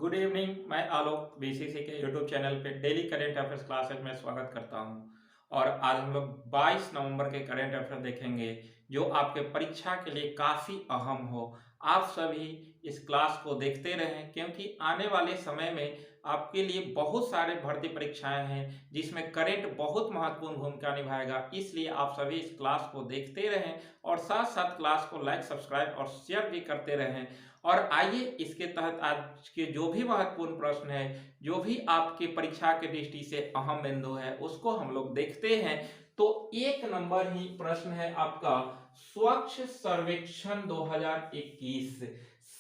Good evening. मैं आलोक BCC के YouTube channel पे डेली करेंट अफेयर्स क्लासेस में स्वागत करता हूं। और आज हम लोग 22 नवंबर के करेंट अफेयर देखेंगे जो आपके परीक्षा के लिए काफ़ी अहम हो। आप सभी इस क्लास को देखते रहें क्योंकि आने वाले समय में आपके लिए बहुत सारे भर्ती परीक्षाएं हैं जिसमें करेंट बहुत महत्वपूर्ण भूमिका निभाएगा। इसलिए आप सभी इस क्लास को देखते रहें और साथ साथ क्लास को लाइक सब्सक्राइब और शेयर भी करते रहें। और आइए इसके तहत आज के जो भी महत्वपूर्ण प्रश्न है, जो भी आपके परीक्षा के दृष्टि से अहम बिंदु है, उसको हम लोग देखते हैं। तो एक नंबर ही प्रश्न है आपका स्वच्छ सर्वेक्षण 2021।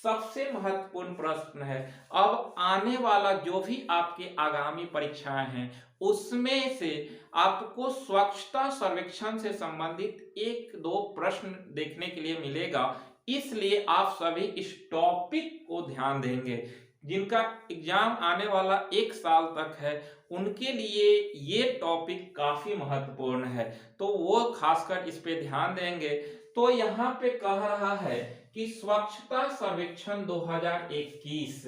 सबसे महत्वपूर्ण प्रश्न है। अब आने वाला जो भी आपके आगामी परीक्षाएं हैं उसमें से आपको स्वच्छता सर्वेक्षण से संबंधित एक दो प्रश्न देखने के लिए मिलेगा। इसलिए आप सभी इस टॉपिक को ध्यान देंगे। जिनका एग्जाम आने वाला एक साल तक है उनके लिए ये टॉपिक काफी महत्वपूर्ण है, तो वो खासकर इस पे ध्यान देंगे। तो यहाँ पे कह रहा है कि स्वच्छता सर्वेक्षण 2021,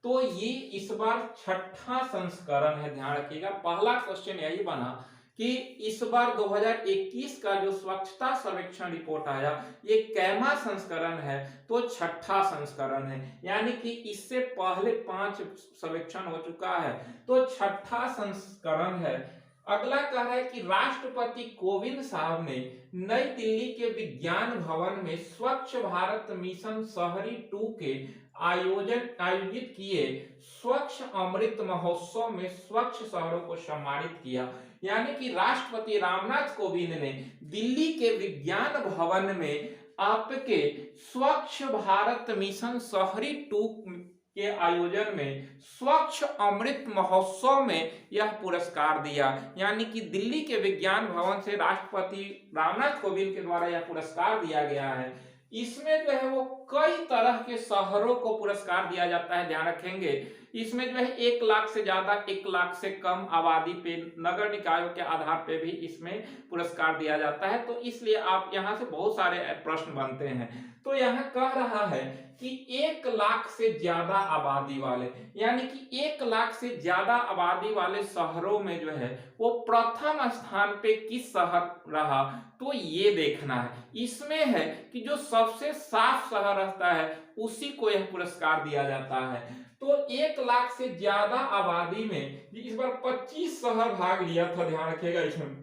तो ये इस बार छठा संस्करण है। ध्यान रखिएगा, पहला क्वेश्चन यही बना कि इस बार 2021 का जो स्वच्छता सर्वेक्षण रिपोर्ट आया ये कैमा संस्करण है, तो छठा संस्करण है। यानी कि इससे पहले 5 सर्वेक्षण हो चुका है, तो छठा संस्करण है। अगला कह रहा है कि राष्ट्रपति कोविंद साहब ने नई दिल्ली के विज्ञान भवन में स्वच्छ भारत मिशन शहरी 2 के आयोजित किए स्वच्छ अमृत महोत्सव में स्वच्छ शहरों को सम्मानित किया। यानी कि राष्ट्रपति रामनाथ कोविंद ने दिल्ली के विज्ञान भवन में आपके स्वच्छ भारत मिशन शहरी 2 के आयोजन में स्वच्छ अमृत महोत्सव में यह पुरस्कार दिया। यानी कि दिल्ली के विज्ञान भवन से राष्ट्रपति रामनाथ कोविंद के द्वारा यह पुरस्कार दिया गया है। इसमें जो है वो कई तरह के शहरों को पुरस्कार दिया जाता है। ध्यान रखेंगे, इसमें जो है 1 लाख से ज्यादा, 1 लाख से कम आबादी पे नगर निकायों के आधार पे भी इसमें पुरस्कार दिया जाता है। तो इसलिए आप यहाँ से बहुत सारे प्रश्न बनते हैं। तो यहाँ कह रहा है कि 1 लाख से ज्यादा आबादी वाले, यानी कि 1 लाख से ज्यादा आबादी वाले शहरों में जो है वो प्रथम स्थान पे किस शहर रहा, तो ये देखना है। इसमें है कि जो सबसे साफ शहर रहता है उसी को यह पुरस्कार दिया जाता है। तो 1 लाख से ज्यादा आबादी में इस बार 25 शहर भाग लिया था। ध्यान रखिएगा, इसमें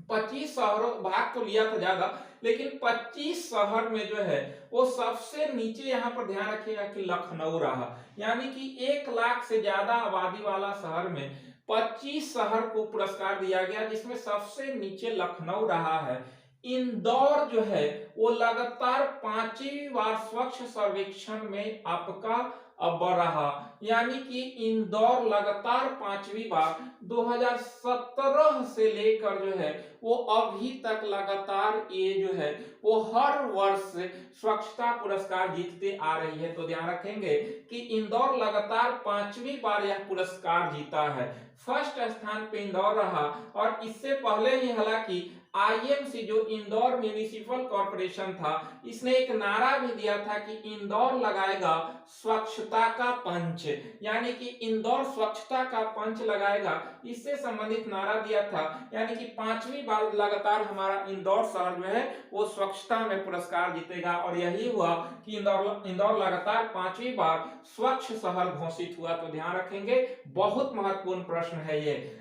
25 शहरों भाग तो लिया था ज्यादा, लेकिन 25 शहर में जो है वो सबसे नीचे यहाँ पर ध्यान रखिएगा कि लखनऊ रहा। यानी कि 1 लाख से ज्यादा आबादी वाला शहर में 25 शहर को पुरस्कार दिया गया, जिसमें सबसे नीचे लखनऊ रहा है। इंदौर जो है वो लगातार 5वीं बार स्वच्छ सर्वेक्षण में आपका अव्वल रहा। यानी कि इंदौर लगातार 5वीं बार 2017 से लेकर जो है वो अभी तक लगातार ये जो है वो हर वर्ष स्वच्छता पुरस्कार जीतते आ रही है। तो ध्यान रखेंगे कि इंदौर लगातार 5वीं बार यह पुरस्कार जीता है। फर्स्ट स्थान पे इंदौर रहा। और इससे पहले ही हालांकि आईएमसी जो इंदौर म्यूनिसिपल कॉर्पोरेशन था, इसने एक नारा भी दिया था कि इंदौर लगाएगा स्वच्छता का पंच, यानी कि इंदौर स्वच्छता का पंच लगाएगा, इससे संबंधित नारा दिया था। यानी कि 5वीं बार लगातार हमारा इंदौर शहर जो है वो स्वच्छता में पुरस्कार जीतेगा। और यही हुआ कि इंदौर लगातार 5वीं बार स्वच्छ शहर घोषित हुआ। तो ध्यान रखेंगे, बहुत महत्वपूर्ण प्रश्न है ये।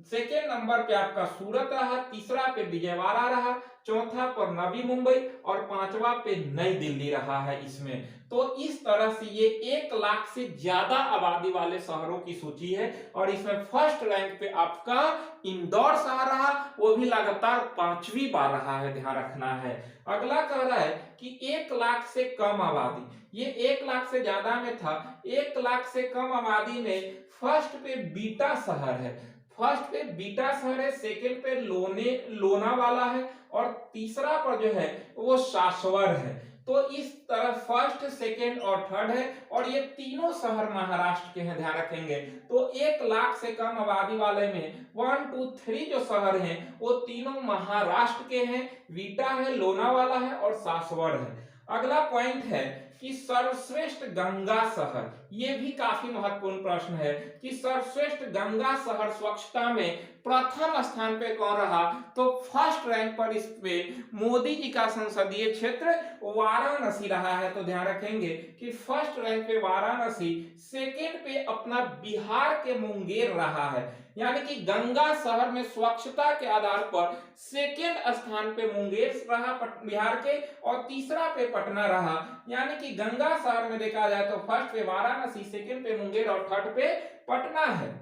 सेकेंड नंबर पे आपका सूरत रहा, तीसरा पे विजयवाड़ा रहा, चौथा पर नवी मुंबई और 5वां पे नई दिल्ली रहा है इसमें। तो इस तरह से ये 1 लाख से ज्यादा आबादी वाले शहरों की सूची है। और इसमें फर्स्ट रैंक पे आपका इंदौर शहर रहा, वो भी लगातार 5वीं बार रहा है। ध्यान रखना है। अगला कह रहा है कि 1 लाख से कम आबादी, ये 1 लाख से ज्यादा में था, 1 लाख से कम आबादी में फर्स्ट पे बीटा शहर है। फर्स्ट पे बीटा शहर है, सेकंड पे लोनावाला है और तीसरा पर जो है वो सासवर है। तो इस तरह फर्स्ट, सेकंड और थर्ड है। और ये तीनों शहर महाराष्ट्र के हैं। ध्यान रखेंगे। तो 1 लाख से कम आबादी वाले में 1, 2, 3 जो शहर हैं वो तीनों महाराष्ट्र के हैं। बीटा है, लोनावाला है और सासवड़ है। अगला पॉइंट है कि सर्वश्रेष्ठ गंगा शहर, ये भी काफी महत्वपूर्ण प्रश्न है कि सर्वश्रेष्ठ गंगा शहर स्वच्छता में प्रथम स्थान पे कौन रहा। तो फर्स्ट रैंक पर इस पे मोदी जी का संसदीय क्षेत्र वाराणसी रहा है। तो ध्यान रखेंगे कि फर्स्ट रैंक पे वाराणसी, सेकेंड पे अपना बिहार के मुंगेर रहा है। यानी कि गंगा शहर में स्वच्छता के आधार पर सेकेंड स्थान पे मुंगेर रहा बिहार के, और तीसरा पे पटना रहा। यानी कि गंगा शहर में देखा जाए तो फर्स्ट पे वाराणसी, सेकेंड पे मुंगेर और थर्ड पे पटना है।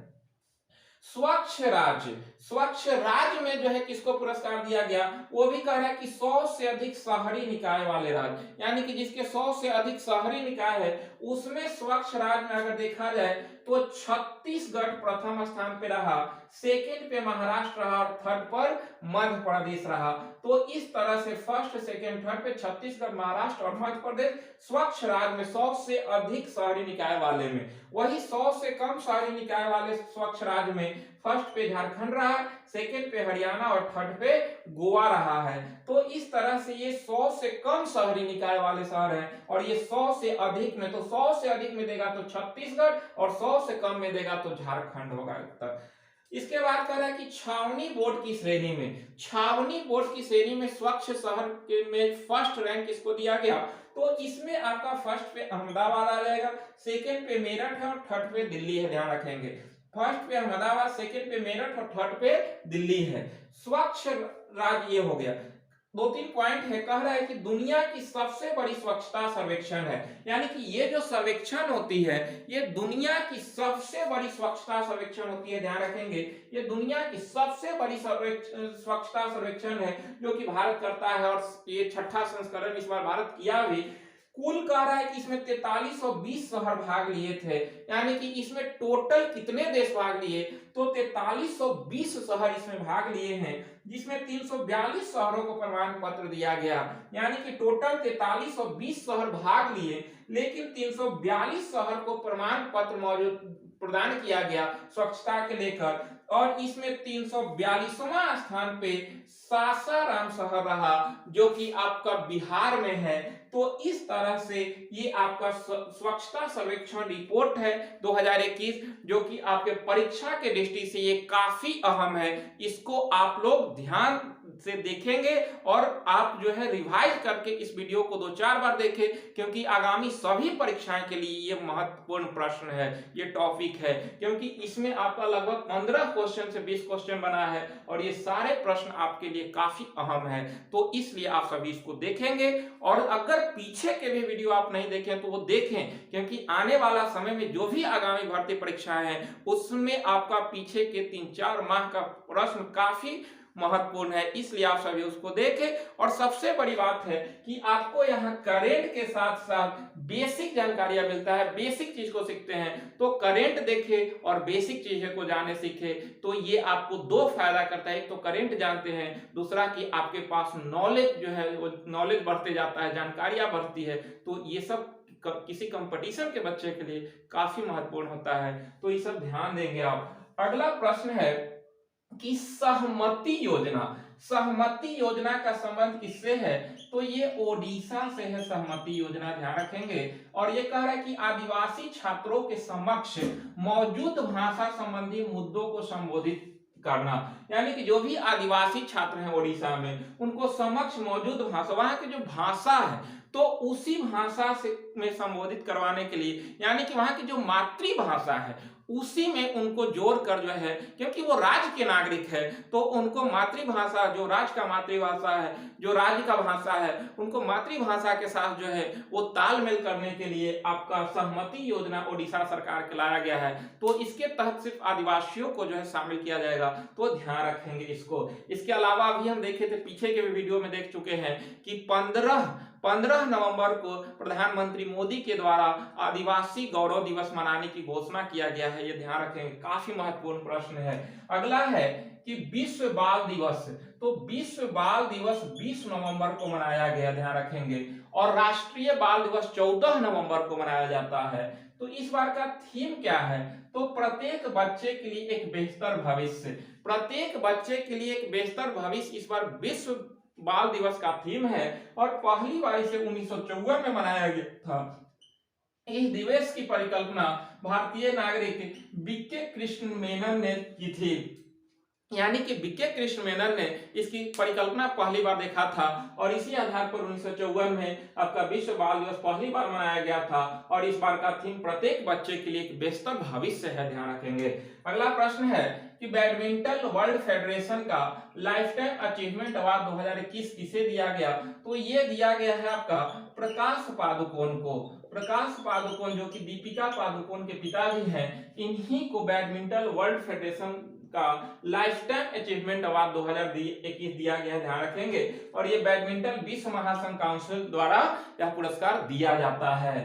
स्वच्छ राज्य, स्वच्छ राज्य में जो है किसको पुरस्कार दिया गया, वो भी कह रहा है कि 100 से अधिक शहरी निकाय वाले राज्य, यानी कि जिसके 100 से अधिक शहरी निकाय है उसमें स्वच्छ राज्य में अगर देखा जाए तो छत्तीसगढ़ प्रथम स्थान पे रहा, सेकेंड पे महाराष्ट्र रहा और थर्ड पर मध्य प्रदेश रहा। तो इस तरह से फर्स्ट, सेकेंड, थर्ड पे छत्तीसगढ़, महाराष्ट्र और मध्य प्रदेश स्वच्छ राज्य में 100 से अधिक शहरी निकाय वाले में। वही 100 से कम शहरी निकाय वाले स्वच्छ राज्य में फर्स्ट पे झारखंड रहा, सेकेंड पे हरियाणा और थर्ड पे गोवा रहा है। तो इस तरह से ये 100 से कम शहरी निकाय वाले शहर हैं, और ये 100 से अधिक में, तो 100 से अधिक में देगा तो छत्तीसगढ़, और 100 से कम में देगा तो झारखंड होगा उत्तर। इसके बाद कह रहा है कि छावनी बोर्ड की श्रेणी में, छावनी बोर्ड की श्रेणी में स्वच्छ शहर के में फर्स्ट रैंक किसको दिया गया, तो इसमें आपका फर्स्ट पे अहमदाबाद आ जाएगा, सेकेंड पे मेरठ है और थर्ड पे दिल्ली है। ध्यान रखेंगे फर्स्ट पे अहमदाबाद, सेकेंड पे मेरठ और थर्ड पे दिल्ली है। स्वच्छ राज्य ये हो गया। दो तीन पॉइंट है, कह रहा है कि दुनिया की सबसे बड़ी स्वच्छता सर्वेक्षण है, यानी कि ये जो सर्वेक्षण होती है ये दुनिया की सबसे बड़ी स्वच्छता सर्वेक्षण होती है। ध्यान रखेंगे ये दुनिया की सबसे बड़ी स्वच्छता सर्वेक्षण है जो कि भारत करता है, और ये छठा संस्करण इस बार भारत किया भी। कुल कह रहा है कि इसमें 4320 शहर भाग लिए थे, यानी कि इसमें टोटल कितने देश भाग लिए, तो 4320 शहर इसमें भाग लिए हैं, जिसमें 342 शहरों को प्रमाण पत्र दिया गया। यानी कि टोटल 4320 शहर भाग लिए, लेकिन 342 शहर को प्रमाण पत्र मौजूद प्रदान किया गया स्वच्छता के लेकर, और इसमें 342वां स्थान पे सासाराम शहर रहा जो कि आपका बिहार में है। तो इस तरह से ये आपका स्वच्छता सर्वेक्षण रिपोर्ट है 2021, जो कि आपके परीक्षा के दृष्टि से ये काफी अहम है। इसको आप लोग ध्यान से देखेंगे और आप जो है रिवाइज करके इस वीडियो को 2-4 बार देखें, क्योंकि आगामी सभी परीक्षाएं के लिए ये महत्वपूर्ण प्रश्न है, ये टॉपिक है, क्योंकि इसमें आपका लगभग 15 क्वेश्चन से 20 क्वेश्चन बना है और ये सारे प्रश्न आपके लिए काफी अहम है। तो इसलिए आप सभी इसको देखेंगे, और अगर पीछे के भी वीडियो आप नहीं देखें तो वो देखें, क्योंकि आने वाला समय में जो भी आगामी भर्ती परीक्षाएं हैं उसमें आपका पीछे के 3-4 माह का प्रश्न काफी महत्वपूर्ण है, इसलिए आप सभी उसको देखें। और सबसे बड़ी बात है कि आपको यहाँ करेंट के साथ साथ बेसिक जानकारियां मिलता है, बेसिक चीज को सीखते हैं। तो करेंट देखें और बेसिक चीजें को जाने सीखे, तो ये आपको दो फायदा करता है, एक तो करेंट जानते हैं, दूसरा कि आपके पास नॉलेज जो है वो नॉलेज बढ़ते जाता है, जानकारियां बढ़ती है। तो ये सब किसी कंपटीशन के बच्चे के लिए काफी महत्वपूर्ण होता है, तो ये सब ध्यान देंगे आप। अगला प्रश्न है कि सहमति योजना, सहमति योजना का संबंध किससे है, तो ये ओडिशा से है सहमति योजना, ध्यान रखेंगे। और ये कह रहा है कि आदिवासी छात्रों के समक्ष मौजूद भाषा संबंधी मुद्दों को संबोधित करना, यानी कि जो भी आदिवासी छात्र हैं ओडिशा में उनको समक्ष मौजूद भाषा, वहां की जो भाषा है तो उसी भाषा से में संबोधित करवाने के लिए, यानी कि वहां की जो मातृभाषा है उसी में उनको जोड़कर जो है, क्योंकि वो राज्य के नागरिक है तो उनको मातृभाषा, जो राज्य का मातृभाषा है, जो राज्य का भाषा है, उनको मातृभाषा के साथ जो है वो तालमेल करने के लिए आपका सहमति योजना ओडिशा सरकार के लाया गया है। तो इसके तहत सिर्फ आदिवासियों को जो है शामिल किया जाएगा, तो ध्यान रखेंगे इसको। इसके अलावा अभी हम देखे थे, पीछे के वीडियो में देख चुके हैं कि 15 नवंबर को प्रधानमंत्री मोदी के द्वारा आदिवासी गौरव दिवस मनाने की घोषणा किया गया है, ये ध्यान रखेंगे, काफी महत्वपूर्ण प्रश्न है। अगला है कि विश्व बाल दिवस, तो विश्व बाल दिवस 20 नवंबर को मनाया गया, ध्यान रखेंगे, और राष्ट्रीय बाल दिवस 14 नवंबर को मनाया जाता है। तो इस बार का थीम क्या है, तो प्रत्येक बच्चे के लिए एक बेहतर भविष्य, प्रत्येक बच्चे के लिए एक बेहतर भविष्य इस बार विश्व बाल दिवस का थीम है और पहली बार इसे 1954 में मनाया गया था। इस दिवस की परिकल्पना भारतीय नागरिक बीके कृष्ण मेनन ने की थी, यानी कि बीके कृष्ण मेनन ने इसकी परिकल्पना पहली बार देखा था और इसी आधार पर 1954 में आपका विश्व बाल दिवस पहली बार मनाया गया था। और इस बार का थीम प्रत्येक बच्चे के लिए एक बेहतर भविष्य है, ध्यान रखेंगे। अगला प्रश्न है कि बैडमिंटन वर्ल्ड फेडरेशन का लाइफ टाइम अचीवमेंट अवार्ड 2021 किसे दिया गया? तो ये दिया गया है आपका प्रकाश पादुकोण को। प्रकाश पादुकोण जो कि दीपिका पादुकोण के पिताजी हैं, इन्हीं को बैडमिंटन वर्ल्ड फेडरेशन का लाइफ टाइम अचीवमेंट अवार्ड 2021 दिया गया है, ध्यान रखेंगे। और ये बैडमिंटन विश्व महासंघ काउंसिल द्वारा यह पुरस्कार दिया जाता है।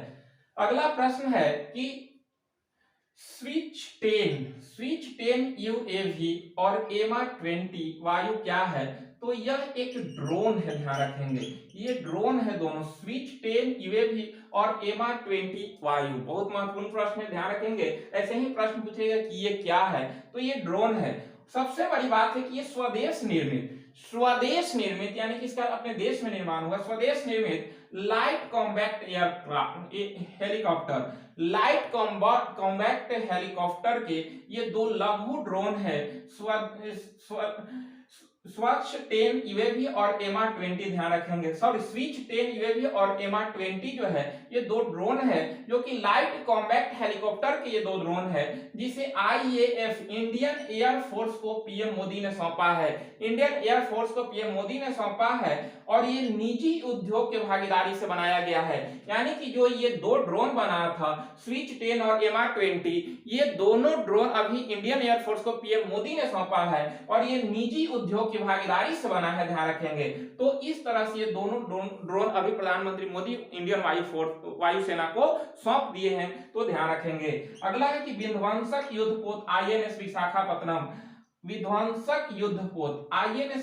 अगला प्रश्न है कि स्विच 10 यूएवी और एमा 20 वायु क्या है? तो यह एक ड्रोन है, ध्यान रखेंगे। ये ड्रोन है दोनों, स्विच 10 यूएवी और एमा 20 वायु। बहुत महत्वपूर्ण प्रश्न है, ध्यान रखेंगे। ऐसे ही प्रश्न पूछेगा कि ये क्या है, तो ये ड्रोन है। सबसे बड़ी बात है कि ये स्वदेश निर्मित यानी कि इसका अपने देश में निर्माण हुआ, स्वदेश निर्मित light combat aircraft helicopter, light combat helicopter के ये दो लघु ड्रोन है, स्वच्छ 10 यूएवी और एमा 20, ध्यान रखेंगे। सॉरी, स्विच 10 यूएवी और एमा 20 जो है ये दो ड्रोन है जो कि लाइट कॉम्बैक्ट हेलीकॉप्टर के ये दो ड्रोन है, जिसे आईएएफ इंडियन एयर फोर्स को पीएम मोदी ने सौंपा है। इंडियन एयर फोर्स को पीएम मोदी ने सौंपा है और ये निजी उद्योग के भागीदारी से बनाया गया है। यानी कि जो ये दो ड्रोन बना था, स्विच 10 और एमा 20, ये दोनों ड्रोन अभी इंडियन एयर फोर्स को पीएम मोदी ने सौंपा है और ये निजी उद्योग की भागीदारी से बना है, ध्यान रखेंगे। तो इस तरह से ये दोनों ड्रोन अभी प्रधानमंत्री मोदी इंडियन वायुसेना को सौंप दिए हैं, तो ध्यान रखेंगे। अगला है कि विध्वंसक युद्धपोत आईएनएस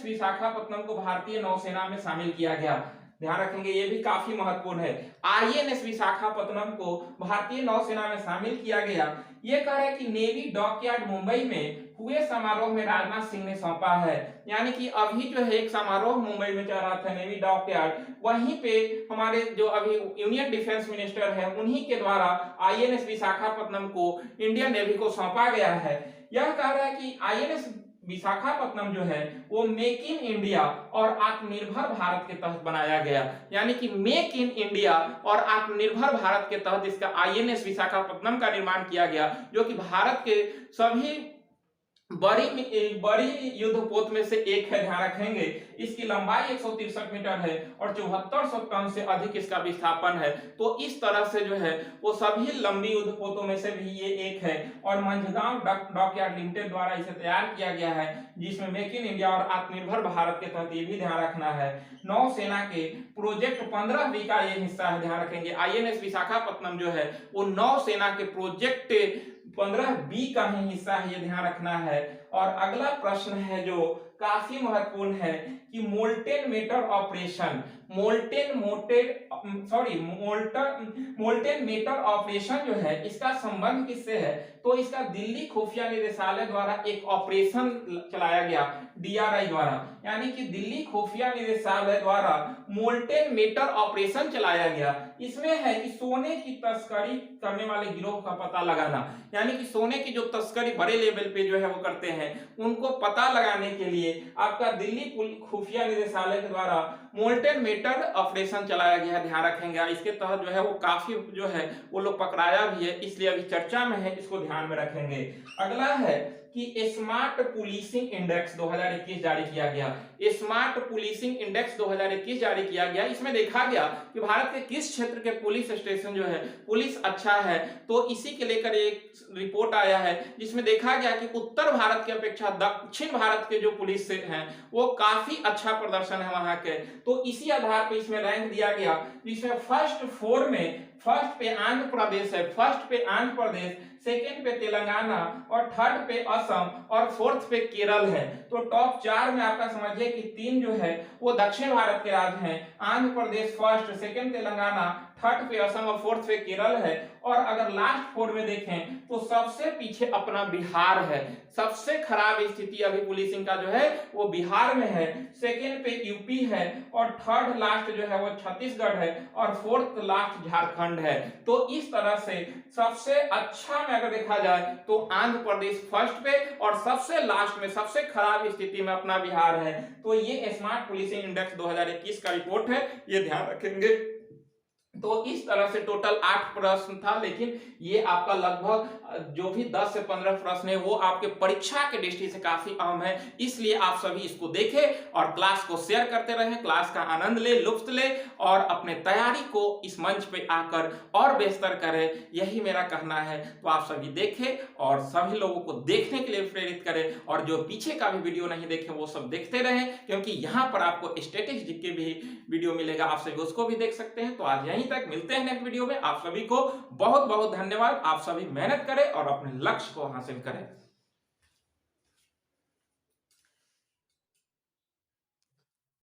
विशाखापत्तनम को भारतीय नौसेना में शामिल किया गया, ध्यान रखेंगे। ये भी काफी महत्वपूर्ण है। आईएनएस विशाखापत्तनम को भारतीय नौसेना में शामिल किया गया। ये कह रहे हैं कि नेवी डॉकयार्ड मुंबई में हुए समारोह में राजनाथ सिंह ने सौंपा है। यानी कि अभी जो है एक समारोह मुंबई में चल रहा था नेवी डॉकयार्ड, वहीं पे हमारे जो अभी यूनियन डिफेंस मिनिस्टर है उन्हीं के द्वारा आईएनएस विशाखापत्तनम को इंडियन नेवी को सौंपा गया है। यह कह रहा है कि आईएनएस विशाखापत्तनम जो है वो मेक इन इंडिया और आत्मनिर्भर भारत के तहत बनाया गया। यानी कि मेक इन इंडिया और आत्मनिर्भर भारत के तहत इसका आईएनएस विशाखापत्तनम का निर्माण किया गया, जो कि भारत के सभी बड़ी युद्धपोत में से एक है, ध्यान रखेंगे। इसकी लंबाई 163 मीटर है और 7400 टन से अधिक इसका विस्थापन है। तो इस तरह से जो है वो सभी लंबी युद्धपोतों में से भी ये एक है और मंझगांव डॉकयार्ड लिमिटेड द्वारा इसे तैयार किया गया है, जिसमें मेक इन इंडिया और आत्मनिर्भर भारत के तहत ये भी ध्यान रखना है। नौसेना के प्रोजेक्ट 15B का ये हिस्सा है, ध्यान रखेंगे। आईएनएस विशाखापत्तनम जो है वो नौसेना के प्रोजेक्ट 15B का ही हिस्सा है, ये ध्यान रखना है। और अगला प्रश्न है जो काफी महत्वपूर्ण है कि मोल्टेन मेटर ऑपरेशन जो है इसका संबंध किससे है? तो इसका दिल्ली खुफिया निदेशालय द्वारा एक ऑपरेशन चलाया गया, डीआरआई द्वारा। यानी कि दिल्ली खुफिया निदेशालय द्वारा मोल्टेन मेटर ऑपरेशन चलाया गया। इसमें है कि सोने की तस्करी करने वाले गिरोह का पता लगाना, यानी कि सोने की जो तस्करी बड़े लेवल पे जो है वो करते हैं, उनको पता लगाने के लिए आपका दिल्ली खुफिया निदेशालय के द्वारा मोल्टेन मेटर ऑपरेशन चलाया गया, ध्यान रखेंगे। इसके तहत जो है वो काफी जो है वो लोग पकड़ाया भी है, इसलिए अभी चर्चा में है, इसको ध्यान में रखेंगे। अगला है कि स्मार्ट पुलिसिंग इंडेक्स 2021 जारी किया गया। स्मार्ट पुलिसिंग इंडेक्स 2021 जारी किया गया। इसमें देखा गया कि भारत के किस क्षेत्र के पुलिस स्टेशन जो है पुलिस अच्छा है, तो इसी के लेकर एक रिपोर्ट आया है जिसमें देखा गया कि उत्तर भारत की अपेक्षा दक्षिण भारत के जो पुलिस हैं वो काफी अच्छा प्रदर्शन है वहां के। तो इसी आधार पर इसमें रैंक दिया गया, जिसमें फर्स्ट फर्स्ट पे आंध्र प्रदेश है, फर्स्ट पे आंध्र प्रदेश, सेकंड पे तेलंगाना और थर्ड पे असम और फोर्थ पे केरल है। तो टॉप 4 में आपका समझिए कि 3 जो है वो दक्षिण भारत के राज्य हैं, Andhra Pradesh first, second Telangana, third पे असम और फोर्थ पे केरल है। और अगर लास्ट 4 में देखें तो सबसे पीछे अपना बिहार है, सबसे खराब स्थिति अभी पुलिसिंग का जो है वो बिहार में है, सेकंड पे यूपी है और थर्ड लास्ट जो है वो छत्तीसगढ़ है और फोर्थ लास्ट झारखंड है। तो इस तरह से सबसे अच्छा में अगर देखा जाए तो आंध्र प्रदेश फर्स्ट पे और सबसे लास्ट में सबसे खराब स्थिति में अपना बिहार है। तो ये स्मार्ट पुलिसिंग इंडेक्स 2021 का रिपोर्ट है, ये ध्यान रखेंगे। तो इस तरह से टोटल 8 प्रश्न था, लेकिन ये आपका लगभग जो भी 10 से 15 प्रश्न है वो आपके परीक्षा के दृष्टि से काफी अहम है, इसलिए आप सभी इसको देखें और क्लास को शेयर करते रहें, क्लास का आनंद ले, लुत्फ ले और अपने तैयारी को इस मंच पे आकर और बेहतर करें, यही मेरा कहना है। तो आप सभी देखें और सभी लोगों को देखने के लिए प्रेरित करें और जो पीछे का भी वीडियो नहीं देखे वो सब देखते रहें, क्योंकि यहाँ पर आपको स्टैटिस्टिक्स के भी वीडियो मिलेगा, आप सभी उसको भी देख सकते हैं। तो आज यहीं तक, मिलते हैं नेक्स्ट वीडियो में। आप सभी को बहुत बहुत धन्यवाद। आप सभी मेहनत करें और अपने लक्ष्य को हासिल करें।